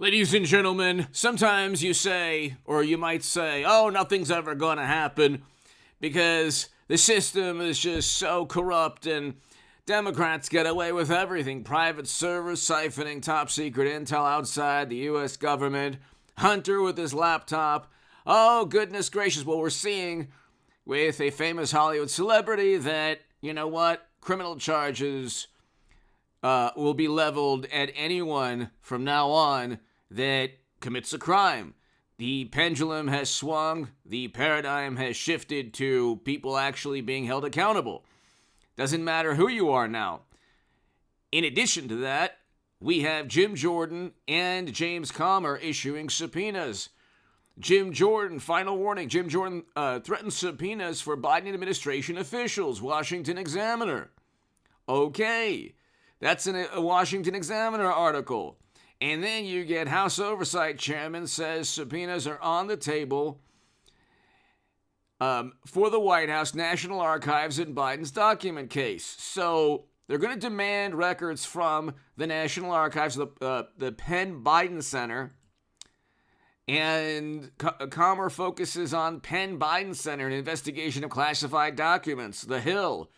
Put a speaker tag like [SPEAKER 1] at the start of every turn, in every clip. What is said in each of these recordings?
[SPEAKER 1] Ladies and gentlemen, sometimes you say, or you might say, oh, nothing's ever going to happen because the system is just so corrupt and Democrats get away with everything. Private servers siphoning top secret intel outside the U.S. government. Hunter with his laptop. Oh, goodness gracious. Well, we're seeing with a famous Hollywood celebrity that, you know what, criminal charges will be leveled at anyone from now on that commits a crime. The pendulum has swung. The paradigm has shifted to people actually being held accountable. Doesn't matter who you are now. In addition to that, we have Jim Jordan and James Comer issuing subpoenas. Jim Jordan, final warning, Jim Jordan threatens subpoenas for Biden administration officials, Washington Examiner. Okay, that's a Washington Examiner article. And then you get House Oversight Chairman says subpoenas are on the table for the White House, National Archives, and Biden's document case. So they're going to demand records from the National Archives, the Penn Biden Center. And Comer focuses on Penn Biden Center, an investigation of classified documents, The Hill.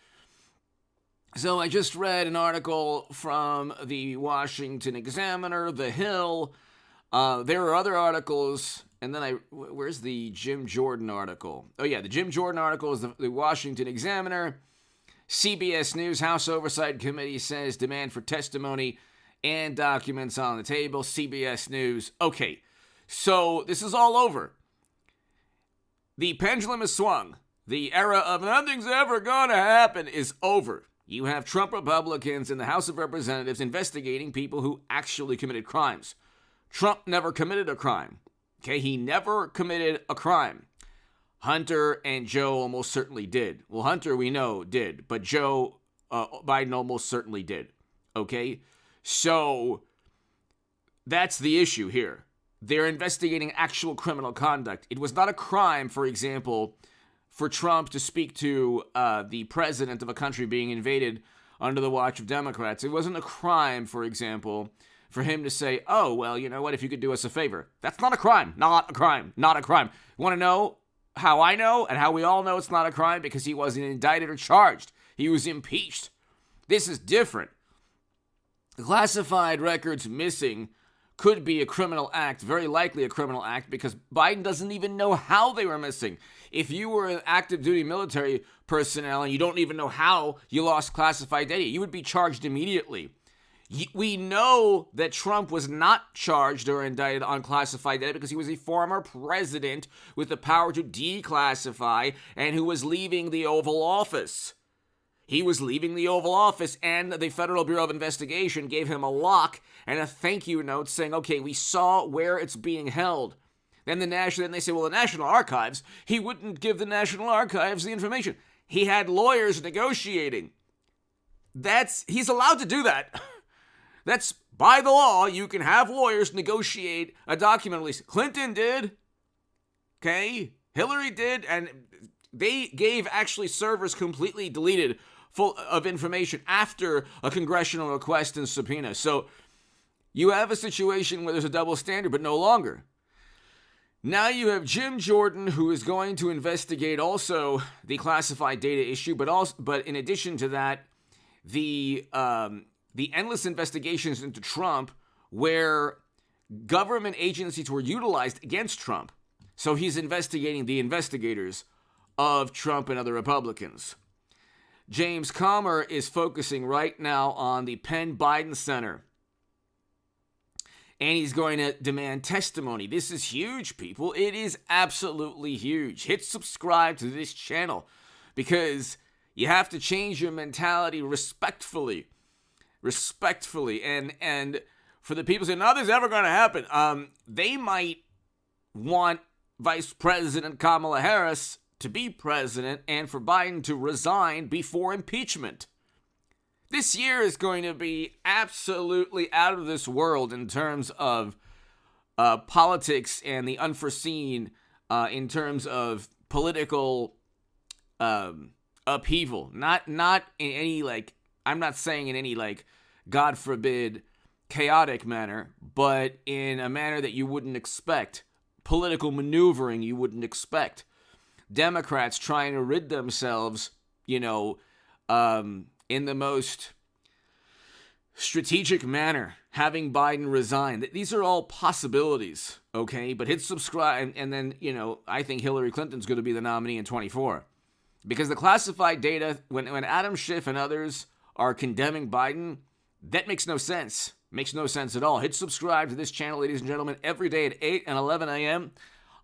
[SPEAKER 1] So I just read an article from the Washington Examiner, The Hill. There are other articles, and then where's the Jim Jordan article? Oh yeah, the Jim Jordan article is the Washington Examiner. CBS News House Oversight Committee says demand for testimony and documents on the table. CBS News. Okay, so this is all over. The pendulum has swung. The era of nothing's ever gonna happen is over. You have Trump Republicans in the House of Representatives investigating people who actually committed crimes. Trump never committed a crime. Okay, he never committed a crime. Hunter and Joe almost certainly did. Well, Hunter, we know, did. But Joe Biden almost certainly did. Okay? So, that's the issue here. They're investigating actual criminal conduct. It was not a crime, for example, for Trump to speak to the president of a country being invaded under the watch of Democrats. It wasn't a crime, for example, for him to say, oh, well, you know what, if you could do us a favor. That's not a crime. Not a crime. Not a crime. You want to know how I know and how we all know it's not a crime? Because he wasn't indicted or charged. He was impeached. This is different. Classified records missing could be a criminal act, very likely a criminal act, because Biden doesn't even know how they were missing. If you were an active duty military personnel and you don't even know how you lost classified data, you would be charged immediately. We know that Trump was not charged or indicted on classified data because he was a former president with the power to declassify and who was leaving the Oval Office. He was leaving the Oval Office, and the Federal Bureau of Investigation gave him a lock and a thank you note saying, okay, we saw where it's being held. Then they say, well, the National Archives, he wouldn't give the National Archives the information. He had lawyers negotiating. He's allowed to do that. That's by the law. You can have lawyers negotiate a document release. Clinton did. Okay? Hillary did. And they gave actually servers completely deleted full of information after a congressional request and subpoena. So you have a situation where there's a double standard, but no longer. Now you have Jim Jordan, who is going to investigate also the classified data issue, but in addition to that, the endless investigations into Trump where government agencies were utilized against Trump. So he's investigating the investigators of Trump and other Republicans. James Comer is focusing right now on the Penn Biden Center. And he's going to demand testimony. This is huge, people. It is absolutely huge. Hit subscribe to this channel because you have to change your mentality respectfully. And for the people saying, nothing's ever going to happen, they might want Vice President Kamala Harris to be president and for Biden to resign before impeachment. This year is going to be absolutely out of this world in terms of politics and the unforeseen in terms of political upheaval. Not in any, like, I'm not saying in any, like, God forbid, chaotic manner, but in a manner that you wouldn't expect. Political maneuvering you wouldn't expect. Democrats trying to rid themselves, in the most strategic manner, having Biden resign. These are all possibilities, okay? But hit subscribe, and then, I think Hillary Clinton's going to be the nominee in 24. Because the classified data, when Adam Schiff and others are condemning Biden, that makes no sense. Makes no sense at all. Hit subscribe to this channel, ladies and gentlemen, every day at 8 and 11 a.m.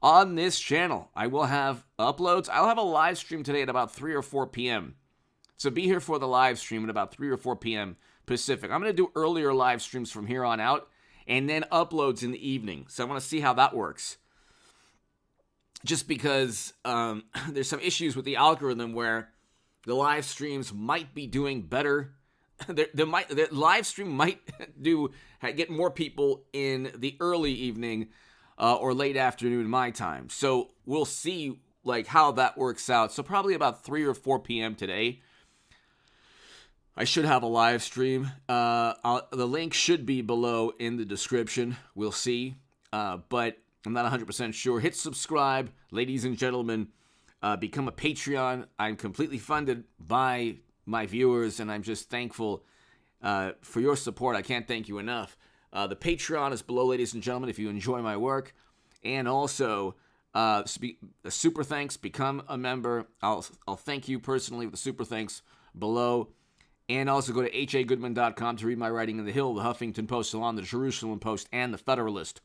[SPEAKER 1] on this channel. I will have uploads. I'll have a live stream today at about 3 or 4 p.m. So be here for the live stream at about 3 or 4 p.m. Pacific. I'm going to do earlier live streams from here on out and then uploads in the evening. So I want to see how that works. Just because there's some issues with the algorithm where the live streams might be doing better. The live stream might get more people in the early evening or late afternoon my time. So we'll see how that works out. So probably about 3 or 4 p.m. today, I should have a live stream. The link should be below in the description. We'll see. But I'm not 100% sure. Hit subscribe, ladies and gentlemen. Become a Patreon. I'm completely funded by my viewers, and I'm just thankful for your support. I can't thank you enough. The Patreon is below, ladies and gentlemen, if you enjoy my work. And also, a super thanks. Become a member. I'll thank you personally with the super thanks below. And also go to hagoodman.com to read my writing in The Hill, The Huffington Post, Salon, The Jerusalem Post, and The Federalist.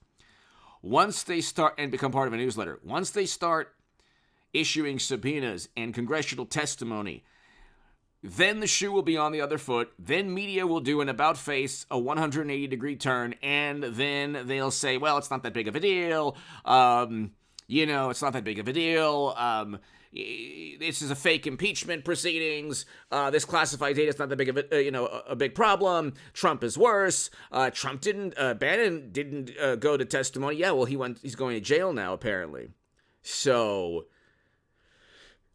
[SPEAKER 1] Once they start, and become part of a newsletter, once they start issuing subpoenas and congressional testimony, then the shoe will be on the other foot. Then media will do an about-face, a 180-degree turn, and then they'll say, well, it's not that big of a deal. It's not that big of a deal. This is a fake impeachment proceedings. This classified data is not that big of a big problem. Trump is worse. Bannon didn't go to testimony. Yeah, well, he's going to jail now, apparently. So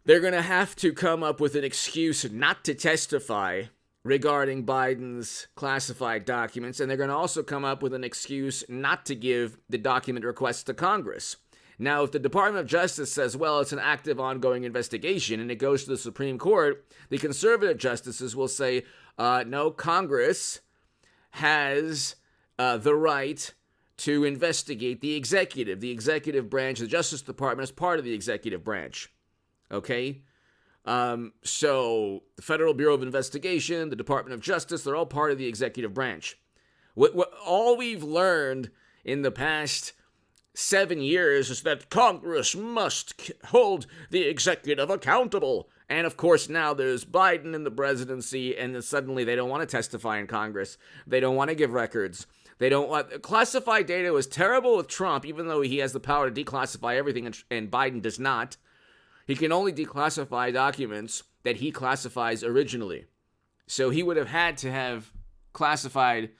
[SPEAKER 1] they're going to have to come up with an excuse not to testify regarding Biden's classified documents, and they're going to also come up with an excuse not to give the document requests to Congress. Now, if the Department of Justice says, well, it's an active, ongoing investigation, and it goes to the Supreme Court, the conservative justices will say, no, Congress has the right to investigate the executive. The executive branch, the Justice Department, is part of the executive branch. Okay? So the Federal Bureau of Investigation, the Department of Justice, they're all part of the executive branch. All we've learned in the past 7 years is that Congress must hold the executive accountable. And of course, now there's Biden in the presidency, and then suddenly they don't want to testify in Congress. They don't want to give records. They don't want... Classified data was terrible with Trump, even though he has the power to declassify everything, and Biden does not. He can only declassify documents that he classifies originally. So he would have had to have classified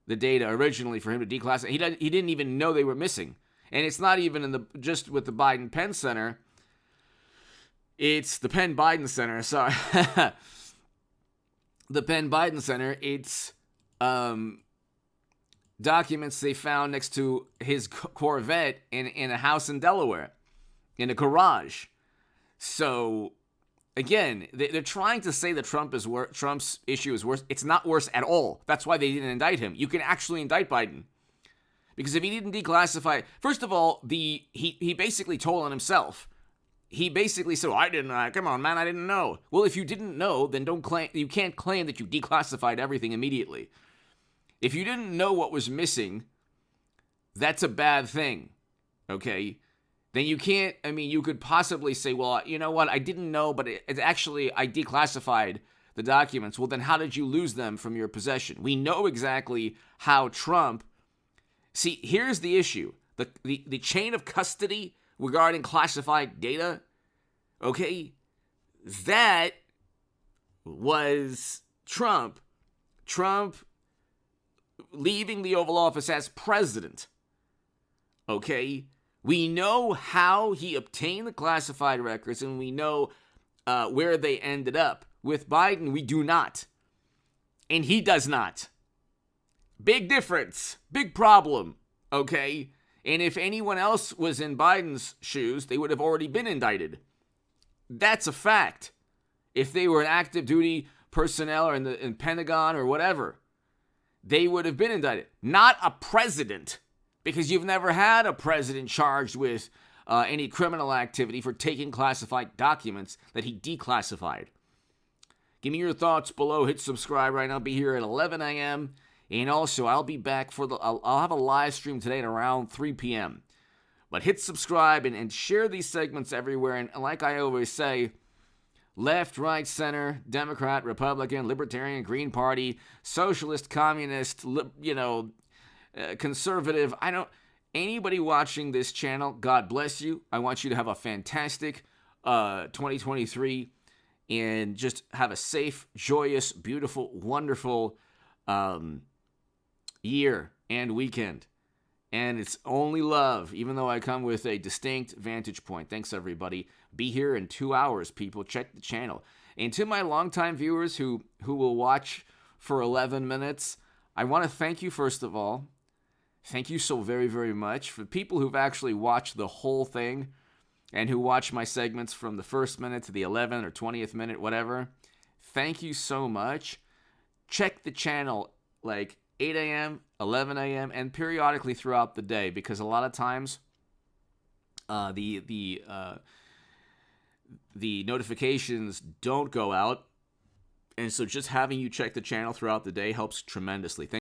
[SPEAKER 1] the data originally for him to declassify. He didn't even know they were missing. And it's not even just with the Biden Penn Center. It's the Penn Biden Center. Sorry. The Penn Biden Center. It's documents they found next to his Corvette in a house in Delaware, in a garage. So, again, they're trying to say that Trump's issue is worse. It's not worse at all. That's why they didn't indict him. You can actually indict Biden. Because if he didn't declassify, first of all, he basically told on himself. He basically said, I didn't, come on, man, I didn't know. Well, if you didn't know, then you can't claim that you declassified everything immediately. If you didn't know what was missing, that's a bad thing, okay? Then you can't, you could possibly say, well, you know what, I didn't know, but it's actually, I declassified the documents. Well, then how did you lose them from your possession? We know exactly how Trump... See, here's the issue. The chain of custody regarding classified data, okay, that was Trump. Trump leaving the Oval Office as president, okay? We know how he obtained the classified records, and we know where they ended up. With Biden, we do not. And he does not. Big difference. Big problem. Okay? And if anyone else was in Biden's shoes, they would have already been indicted. That's a fact. If they were an active duty personnel or in Pentagon or whatever, they would have been indicted. Not a president, because you've never had a president charged with any criminal activity for taking classified documents that he declassified. Give me your thoughts below. Hit subscribe right now. I'll be here at 11 a.m. And also, I'll be back I'll have a live stream today at around 3 p.m. But hit subscribe and share these segments everywhere. And like I always say, left, right, center, Democrat, Republican, Libertarian, Green Party, Socialist, Communist, conservative. Anybody watching this channel, God bless you. I want you to have a fantastic 2023 and just have a safe, joyous, beautiful, wonderful year and weekend. And it's only love, even though I come with a distinct vantage point. Thanks, everybody. Be here in 2 hours, people. Check the channel. And to my longtime viewers who will watch for 11 minutes, I want to thank you, first of all. Thank you so very, very much. For people who've actually watched the whole thing and who watch my segments from the first minute to the 11th or 20th minute, whatever, thank you so much. Check the channel like 8 a.m., 11 a.m., and periodically throughout the day, because a lot of times the notifications don't go out, and so just having you check the channel throughout the day helps tremendously. Thank